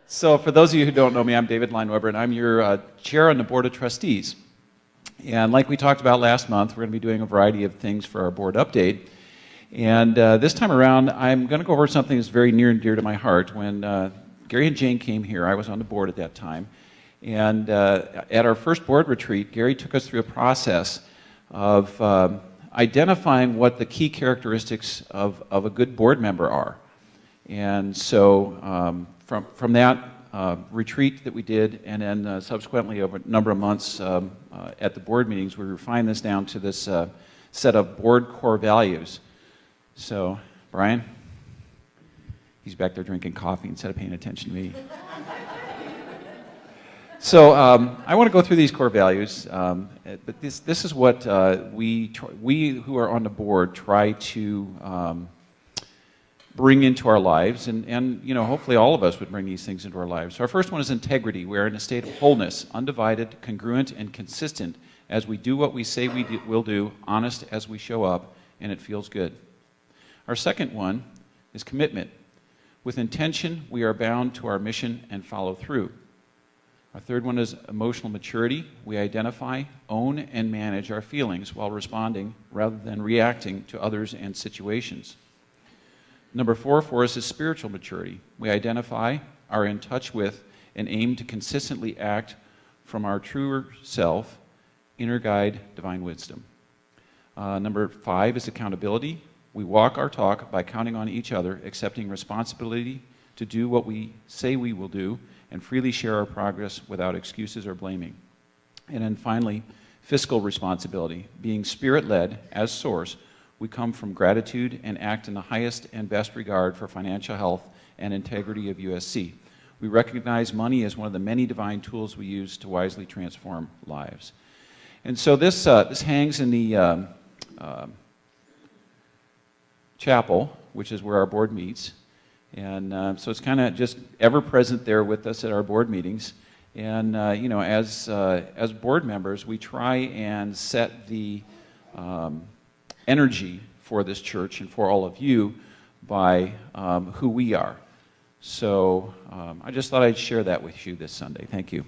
So for those of you who don't know me, I'm David Leinweber, and I'm your chair on the Board of Trustees. And like we talked about last month, we're going to be doing a variety of things for our board update. And this time around, I'm going to go over something that's very near and dear to my heart. When Gary and Jane came here, I was on the board at that time. And at our first board retreat, Gary took us through a process of identifying what the key characteristics of a good board member are. And so from that retreat that we did, and then subsequently over a number of months at the board meetings, we refined this down to this set of board core values. So, Brian, he's back there drinking coffee instead of paying attention to me. So I want to go through these core values, but this is what we who are on the board try to bring into our lives, and you know, hopefully all of us would bring these things into our lives. So our first one is integrity. We are in a state of wholeness, undivided, congruent, and consistent as we do what we say we will do, honest as we show up, and it feels good. Our second one is commitment. With intention, we are bound to our mission and follow through. Our third one is emotional maturity. We identify, own, and manage our feelings while responding rather than reacting to others and situations. Number four for us is spiritual maturity. We identify, are in touch with, and aim to consistently act from our truer self, inner guide, divine wisdom. Number five is accountability. We walk our talk by counting on each other, accepting responsibility to do what we say we will do, and freely share our progress without excuses or blaming. And then finally, fiscal responsibility. Being spirit-led as source, we come from gratitude and act in the highest and best regard for financial health and integrity of USC. We recognize money as one of the many divine tools we use to wisely transform lives. And so this hangs in the chapel, which is where our board meets. And so it's kind of just ever present there with us at our board meetings. And you know, as board members, we try and set the energy for this church and for all of you by who we are. So I just thought I'd share that with you this Sunday. Thank you.